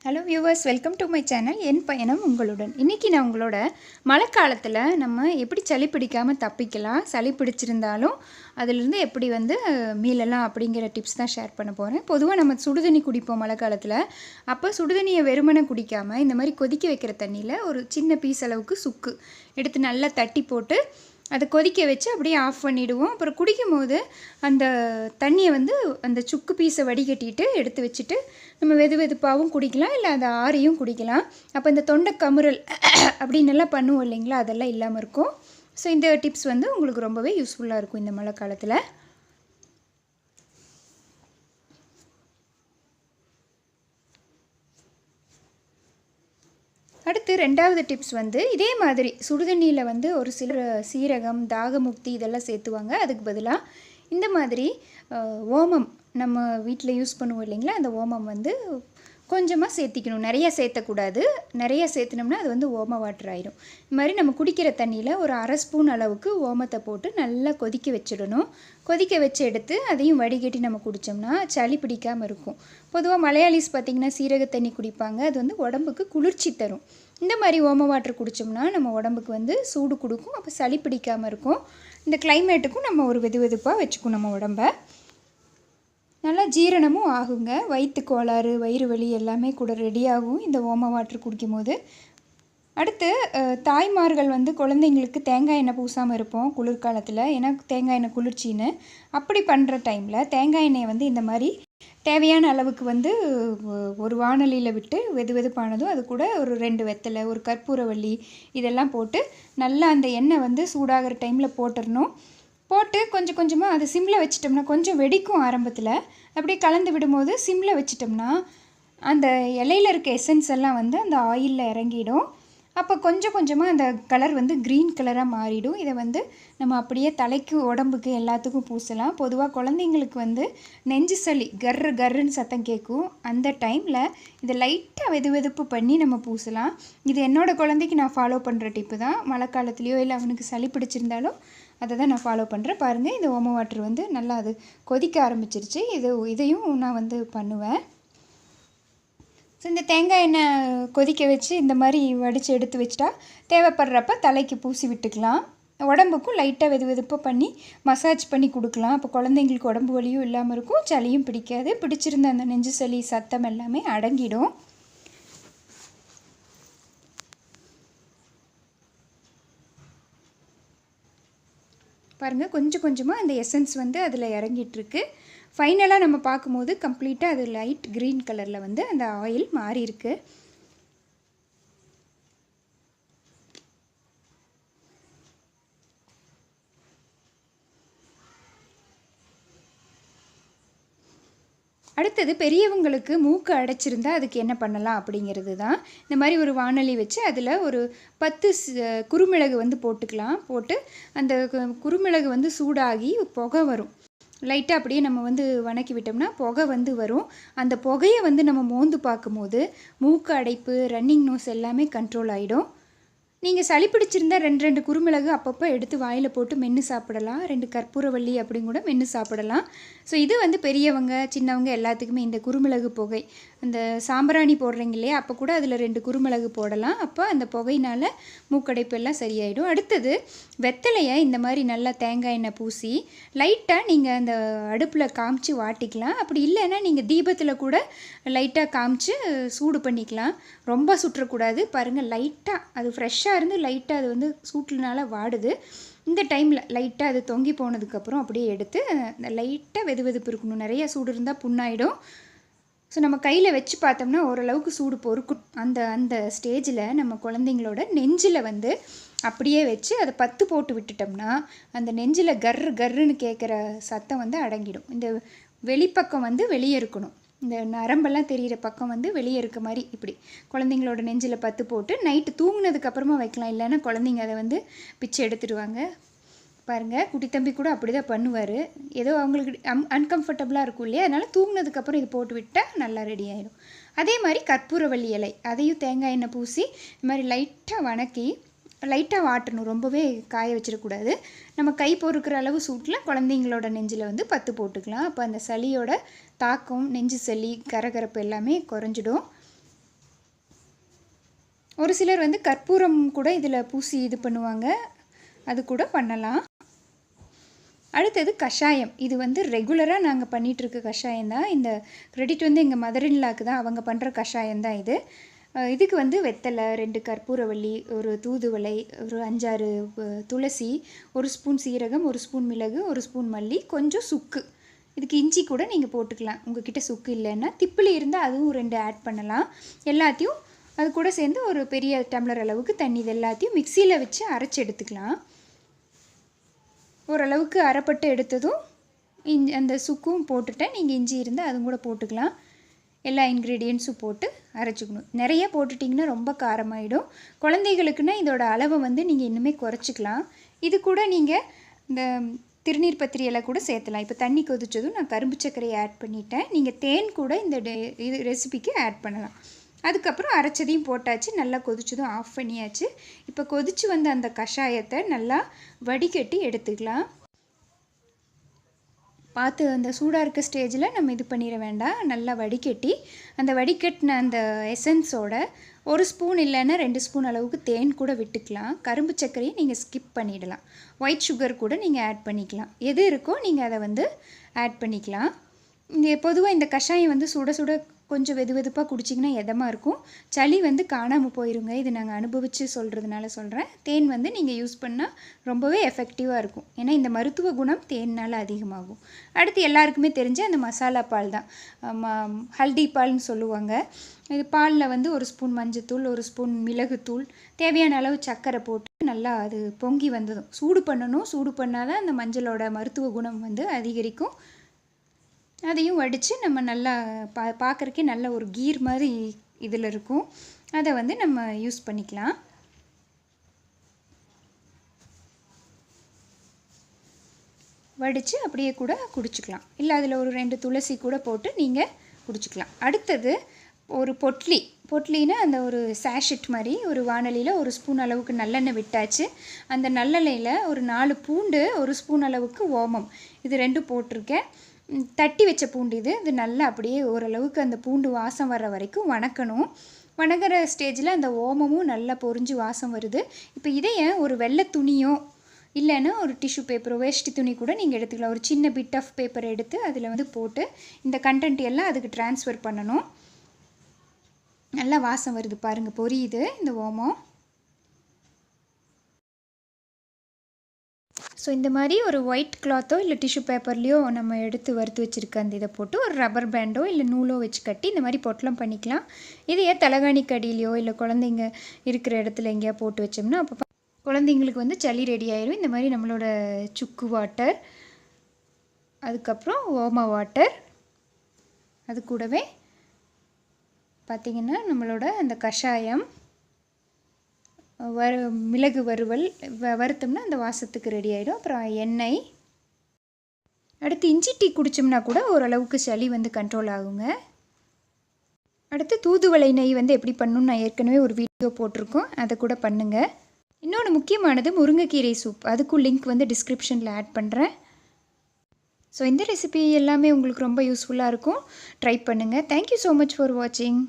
Hello viewers, welcome to my channel. என் பயணம் உங்களுடன். இன்றைக்கி நான் உங்களோட மழை காலத்தில் நம்ம எப்படி சளி பிடிக்காமல் தப்பிக்கலாம், சளி பிடிச்சிருந்தாலும் அதிலிருந்து எப்படி மீளலாம் அப்படிங்கிற டிப்ஸ் தான் ஷேர் பண்ண போகிறேன். பொதுவாக நம்ம சுடுதண்ணி குடிப்போம் மழை காலத்தில். அப்போ சுடுதண்ணியை வெறுமனை குடிக்காமல் இந்த மாதிரி கொதிக்க வைக்கிற தண்ணியில் ஒரு சின்ன பீஸ் அளவுக்கு சுக்கு எடுத்து நல்லா தட்டி போட்டு அதை கொதிக்க வச்சு அப்படியே ஆஃப் பண்ணிவிடுவோம். அப்புறம் குடிக்கும் போது அந்த தண்ணியை அந்த சுக்கு பீஸை வடிகட்டிட்டு எடுத்து வச்சுட்டு நம்ம வெதுவெதுப்பாகவும் குடிக்கலாம், இல்லை அந்த ஆறியும் குடிக்கலாம். அப்போ இந்த தொண்டை கமுறல் அப்படின்னு எல்லாம் பண்ணுவோம் இல்லைங்களா, அதெல்லாம் இல்லாமல் இருக்கும். ஸோ இந்த டிப்ஸ் உங்களுக்கு ரொம்பவே யூஸ்ஃபுல்லாக இருக்கும் இந்த மழை காலத்தில். அடுத்து ரெண்டாவது டிப்ஸ் இதே மாதிரி சுடுதண்ணியில் ஒரு சிலர் சீரகம், தாகமுக்தி இதெல்லாம் சேர்த்துவாங்க. அதுக்கு பதிலாக இந்த மாதிரி ஓமம் நம்ம வீட்டில் யூஸ் பண்ணுவோம் இல்லைங்களா, அந்த ஓமம் கொஞ்சமாக சேர்த்திக்கணும். நிறையா சேர்த்தக்கூடாது. நிறையா சேர்த்துனோம்னா அது ஓம வாட்டர் ஆயிடும். இது மாதிரி நம்ம குடிக்கிற தண்ணியில் ஒரு 1/2 ஸ்பூன் அளவுக்கு ஓமத்தை போட்டு நல்லா கொதிக்க வச்சிடணும். கொதிக்க வச்சு எடுத்து அதையும் வடிகட்டி நம்ம குடித்தோம்னா சளி பிடிக்காமல் இருக்கும். பொதுவாக மலையாளிஸ் பார்த்திங்கன்னா சீரக தண்ணி குடிப்பாங்க. அது உடம்புக்கு குளிர்ச்சி தரும். இந்த மாதிரி ஓம வாட்டர் குடித்தோம்னா நம்ம உடம்புக்கு சூடு கொடுக்கும். அப்போ சளி பிடிக்காமல் இருக்கும். இந்த கிளைமேட்டுக்கும் நம்ம ஒரு வெதுவெதுப்பாக வச்சுக்கும் நம்ம உடம்பை. நல்லா ஜீரணமும் ஆகுங்க. வயிற்று கோளாறு, வயிறு வலி எல்லாமே கூட ரெடியாகும் இந்த ஓம வாட்டர் குடிக்கும் போது. அடுத்து தாய்மார்கள் குழந்தைங்களுக்கு தேங்காய் எண்ணெய் பூசாமல் இருப்போம் குளிர்காலத்தில். ஏன்னா தேங்காய் எண்ணெய் குளிர்ச்சின்னு. அப்படி பண்ணுற டைமில் தேங்காய் எண்ணெயை இந்த மாதிரி தேவையான அளவுக்கு ஒரு வாணலியில் விட்டு வெதுவெதுப்பானதும் அது கூட ஒரு 2 வெத்தலை, ஒரு கற்பூரவள்ளி இதெல்லாம் போட்டு நல்லா அந்த எண்ணெய் சூடாகிற டைமில் போட்டுடணும். போட்டு கொஞ்சம் கொஞ்சமாக அது சிம்மில் வச்சிட்டோம்னா கொஞ்சம் வெடிக்கும் ஆரம்பத்தில். அப்படியே கலந்து விடும்போது சிம்மில் வச்சிட்டோம்னா அந்த இலையில் இருக்க எசன்ஸ் எல்லாம் அந்த ஆயிலில் இறங்கிடும். அப்போ கொஞ்சம் கொஞ்சமாக அந்த கலர் க்ரீன் கலராக மாறிடும். இதை நம்ம அப்படியே தலைக்கு, உடம்புக்கு எல்லாத்துக்கும் பூசலாம். பொதுவாக குழந்தைங்களுக்கு நெஞ்சு சளி கர்ரு கர்ருன்னு சத்தம் கேட்கும். அந்த டைமில் இதை லைட்டாக வெதுவெதுப்பு பண்ணி நம்ம பூசலாம். இது என்னோடய குழந்தைக்கு நான் ஃபாலோ பண்ணுற டிப்பு தான். மழை காலத்துலேயோ இல்லை அவனுக்கு சளி பிடிச்சிருந்தாலும் அதை தான் நான் ஃபாலோ பண்ணுறேன். பாருங்கள், இந்த ஓம வாட்டர் நல்லா அது கொதிக்க ஆரம்பிச்சிருச்சு. இதையும் நான் பண்ணுவேன். ஸோ இந்த தேங்காய் எண்ணெய் கொதிக்க வச்சு இந்த மாதிரி வடித்து எடுத்து வச்சுட்டா தேவைப்படுறப்ப தலைக்கு பூசி விட்டுக்கலாம். உடம்புக்கும் லைட்டாக வெதுவெதுப்பாக பண்ணி மசாஜ் பண்ணி கொடுக்கலாம். அப்போ குழந்தைங்களுக்கு உடம்பு வலியும் இல்லாமல் இருக்கும், சளியும் பிடிக்காது. பிடிச்சிருந்த அந்த நெஞ்சு சளி சத்தம் எல்லாமே அடங்கிடும். பாருங்கள், கொஞ்சம் கொஞ்சமாக அந்த எசன்ஸ் அதில் இறங்கிட்டுருக்கு. ஃபைனலாக நம்ம பார்க்கும்போது கம்ப்ளீட்டாக அது லைட் க்ரீன் கலரில் அந்த ஆயில் மாறி இருக்கு. அடுத்தது பெரியவங்களுக்கு மூக்கு அடைச்சிருந்தா அதுக்கு என்ன பண்ணலாம் அப்படிங்கிறது தான். இந்த மாதிரி ஒரு வாணலி வச்சு அதில் ஒரு 10 குறுமிளகு போட்டுக்கலாம். போட்டு அந்த குறுமிளகு சூடாகி புகை வரும். லைட்டாக அப்படியே நம்ம வணக்கி விட்டோம்னா புகை வரும். அந்த புகையை நம்ம மோந்து பார்க்கும்போது மூக்கு அடைப்பு, ரன்னிங் நோஸ் எல்லாமே கண்ட்ரோல் ஆகிடும். நீங்கள் சளி பிடிச்சிருந்தா 2 குறுமிளகு அப்பப்போ எடுத்து வாயில் போட்டு மென்று சாப்பிடலாம். 2 கற்பூரவள்ளி அப்படின்னு கூட மென்று சாப்பிடலாம். ஸோ இது பெரியவங்க, சின்னவங்க எல்லாத்துக்குமே இந்த குறுமிளகு புகை, அந்த சாம்பிராணி போடுறீங்க இல்லையா, அப்போ கூட அதில் 2 குறுமிளகு போடலாம். அப்போ அந்த புகையினால் மூக்கடைப்பு எல்லாம் சரியாயிடும். அடுத்தது வெத்தலையை இந்த மாதிரி நல்லா தேங்காய் எண்ணெய் பூசி லைட்டாக நீங்கள் அந்த அடுப்பில் காமிச்சு வாட்டிக்கலாம். அப்படி இல்லைன்னா நீங்கள் தீபத்தில் கூட லைட்டாக காமிச்சு சூடு பண்ணிக்கலாம். ரொம்ப சுற்றக்கூடாது. பாருங்கள், லைட்டாக அது ஃப்ரெஷ்ஷாக இருந்து லைட்டாக அது சூட்டுனால வாடுது. இந்த டைமில் லைட்டாக அது தொங்கி போனதுக்கப்புறம் அப்படியே எடுத்து லைட்டாக வெதுவெதுப்பு இருக்கணும். நிறைய சூடு இருந்தால் புண்ணாயிடும். ஸோ நம்ம கையில் வச்சு பார்த்தோம்னா ஓரளவுக்கு சூடு பொறுக்கும். அந்த ஸ்டேஜில் நம்ம குழந்தைங்களோட நெஞ்சில் அப்படியே வச்சு அதை 10 போட்டு விட்டுட்டோம்னா அந்த நெஞ்சில் கர்ரு கர்ருன்னு கேட்குற சத்தம் அடங்கிடும். இந்த வெளிப்பக்கம் வெளியே இருக்கணும். இந்த நரம்பெல்லாம் தெரிகிற பக்கம் வெளியே இருக்க மாதிரி இப்படி குழந்தைங்களோட நெஞ்சில் 10 போட்டு நைட்டு தூங்கினதுக்கப்புறமா வைக்கலாம். இல்லைன்னா குழந்தைங்க அதை பிச்சை எடுத்துடுவாங்க. பாருங்கள், குட்டி தம்பி கூட அப்படி தான் பண்ணுவார். ஏதோ அவங்களுக்கு அன்கம்ஃபர்டபுளாக இருக்கும் இல்லையா, அதனால் தூங்கினதுக்கப்புறம் இது போட்டு விட்டால் நல்லா ரெடி ஆகிடும். அதே மாதிரி கற்பூரவள்ளி இலை அதையும் தேங்காய் எண்ணெய் பூசி இந்த மாதிரி லைட்டாக வணக்கி லைட்டாக வாட்டணும். ரொம்பவே காய வச்சிடக்கூடாது. நம்ம கை பொறுக்கிற அளவு சூட்டில் குழந்தைங்களோட நெஞ்சில் 10 போட்டுக்கலாம். அப்போ அந்த சளியோட தாக்கம், நெஞ்சு சளி, கரகரப்பு எல்லாமே குறைஞ்சிடும். ஒரு சிலர் வந்து கற்பூரம் கூட இதில் பூசி இது பண்ணுவாங்க, அது கூட பண்ணலாம். அடுத்தது கஷாயம். இது வந்து ரெகுலராக நாங்கள் பண்ணிகிட்ருக்க கஷாயம் தான். இந்த கிரெடிட் வந்து எங்கள் மதர்-இன்-லாக்கு தான், அவங்க பண்ணுற கஷாயம் தான் இது. இதுக்கு வந்து வெத்தலை, 2 கற்பூரவள்ளி, ஒரு தூதுவளை, ஒரு 5-6 துளசி, 1 ஸ்பூன் சீரகம், 1 ஸ்பூன் மிளகு, 1 ஸ்பூன் மல்லி, கொஞ்சம் சுக்கு. இதுக்கு இஞ்சி கூட நீங்கள் போட்டுக்கலாம். உங்கள்கிட்ட சுக்கு இல்லைன்னா திப்பிலி இருந்தால் அதுவும் 2 ஆட் பண்ணலாம். எல்லாத்தையும் அது கூட சேர்ந்து ஒரு பெரிய டம்ளர் அளவுக்கு தண்ணி, இது எல்லாத்தையும் மிக்சியில் வச்சு அரைச்சி எடுத்துக்கலாம். ஓரளவுக்கு அரைப்பட்டு எடுத்ததும் அந்த சுக்கும் போட்டுட்டேன். நீங்கள் இஞ்சி இருந்தால் அதுவும் கூட போட்டுக்கலாம். எல்லா இன்க்ரீடியன்ட்ஸும் போட்டு அரைச்சிக்கணும். நிறைய போட்டுட்டிங்கன்னா ரொம்ப காரமாயிடும். குழந்தைகளுக்குன்னா இதோட அளவை வந்து நீங்கள் இன்னுமே குறைச்சிக்கலாம். இது கூட நீங்கள் இந்த திருநீர் பத்திரி எல்லாம் கூட சேர்த்தலாம். இப்போ தண்ணி கொதிச்சதும் நான் கரும்பு சர்க்கரையை ஆட் பண்ணிட்டேன். நீங்கள் தேன் கூட இந்த இது ரெசிபிக்கு ஆட் பண்ணலாம். அதுக்கப்புறம் அரைச்சதையும் போட்டாச்சு, நல்லா கொதிச்சதும் ஆஃப் பண்ணியாச்சு. இப்போ கொதிச்சு வந்த அந்த கஷாயத்தை நல்லா வடிகட்டி எடுத்துக்கலாம். பார்த்து அந்த சூடாக இருக்க ஸ்டேஜில் நம்ம இது பண்ணிட வேண்டாம். நல்லா வடிகட்டி அந்த வடிகட்டின அந்த எசன்ஸோட 1 ஸ்பூன் இல்லைன்னா 2 ஸ்பூன் அளவுக்கு தேன் கூட விட்டுக்கலாம். கரும்பு சர்க்கரையை நீங்கள் ஸ்கிப் பண்ணிடலாம். ஒயிட் சுகர் கூட நீங்கள் ஆட் பண்ணிக்கலாம். எது இருக்கோ நீங்கள் அதை வந்து ஆட் பண்ணிக்கலாம். பொதுவாக இந்த கஷாயம் வந்து சுட சுட கொஞ்சம் வெது வெதுப்பாக குடிச்சிங்கன்னா எதமாக இருக்கும். சளி வந்து காணாமல் போயிருங்க. இது நாங்கள் அனுபவித்து சொல்கிறதுனால சொல்கிறேன். தேன் வந்து நீங்கள் யூஸ் பண்ணால் ரொம்பவே எஃபெக்டிவாக இருக்கும். ஏன்னா இந்த மருத்துவ குணம் தேன்னால் அதிகமாகும். அடுத்து எல்லாருக்குமே தெரிஞ்ச அந்த மசாலா பால் தான், ஹல்தி பால்னு சொல்லுவாங்க. இது பாலில் வந்து 1 ஸ்பூன் மஞ்சத்தூள், 1 ஸ்பூன் மிளகுத்தூள், தேவையான அளவு சர்க்கரை போட்டு நல்லா அது பொங்கி வந்ததும் சூடு பண்ணணும். சூடு பண்ணால் தான் அந்த மஞ்சளோட மருத்துவ குணம் வந்து அதிகரிக்கும். அதையும் வடித்து நம்ம நல்லா பார்க்குறக்கே நல்ல ஒரு கீர் மாதிரி இதில் இருக்கும். அதை வந்து நம்ம யூஸ் பண்ணிக்கலாம். வடித்து அப்படியே கூட குடிச்சிக்கலாம். இல்லை அதில் ஒரு 2 துளசி கூட போட்டு நீங்கள் குடிச்சிக்கலாம். அடுத்தது ஒரு பொட்லினா அந்த ஒரு சாஷெட் மாதிரி ஒரு வானலியில் 1 ஸ்பூன் அளவுக்கு நல்லெண்ணெய் விட்டாச்சு. அந்த நல்லெண்ணெயில் ஒரு 4 பூண்டு, 1 ஸ்பூன் அளவுக்கு ஓமம், இது 2 போட்டிருக்கேன். தட்டி வச்ச பூண்டு இது நல்லா அப்படியே ஓரளவுக்கு அந்த பூண்டு வாசம் வர்ற வரைக்கும் வணக்கணும். வணங்குற ஸ்டேஜில் அந்த ஓமமும் நல்லா பொரிஞ்சு வாசம் வருது. இப்போ இதையே ஒரு வெள்ளை துணியோ இல்லைன்னா ஒரு டிஷ்யூ பேப்பரோ, வேஷ்டி துணி கூட நீங்கள் எடுத்துக்கலாம். ஒரு சின்ன பிட் ஆஃப் பேப்பர் எடுத்து அதில் வந்து போட்டு இந்த கண்டென்ட் எல்லாம் அதுக்கு ட்ரான்ஸ்ஃபர் பண்ணணும். நல்லா வாசம் வருது பாருங்கள், பொரியுது இந்த ஓமம். ஸோ இந்த மாதிரி ஒரு ஒயிட் கிளாத்தோ இல்லை டிஷ்யூ பேப்பர்லேயோ நம்ம எடுத்து வறுத்து வச்சுருக்க அந்த இதை போட்டு ஒரு ரப்பர் பேண்டோ இல்லை நூலோ வச்சு கட்டி இந்த மாதிரி பொட்டலம் பண்ணிக்கலாம். இதையே தலகாணி கடியிலையோ இல்லை குழந்தைங்க இருக்கிற இடத்துல எங்கேயா போட்டு வச்சோம்னா அப்போ குழந்தைங்களுக்கு வந்து சளி ரெடி ஆயிடும். இந்த மாதிரி நம்மளோட சுக்கு வாட்டர், அதுக்கப்புறம் ஓமா வாட்டர், அது கூடவே பார்த்திங்கன்னா நம்மளோட அந்த கஷாயம், மிளகு வறுவல் வறுத்தோம்னா அந்த வாசத்துக்கு ரெடி ஆகிடும். அப்புறம் எண்ணெய், அடுத்து இஞ்சி டீ குடித்தோம்னா கூட ஓரளவுக்கு சளி வந்து கண்ட்ரோல் ஆகுங்க. அடுத்து தூதுவளை நெய் வந்து எப்படி பண்ணணும்னு நான் ஏற்கனவே ஒரு வீடியோ போட்டிருக்கோம், அதை கூட பண்ணுங்கள். இன்னொன்று முக்கியமானது முருங்கைக்கீரை சூப், அதுக்கும் லிங்க் வந்து டிஸ்கிரிப்ஷனில் ஆட் பண்ணுறேன். ஸோ இந்த ரெசிபி எல்லாமே உங்களுக்கு ரொம்ப யூஸ்ஃபுல்லாக இருக்கும். ட்ரை பண்ணுங்கள். தேங்க்யூ ஸோ மச் ஃபார் வாட்சிங்.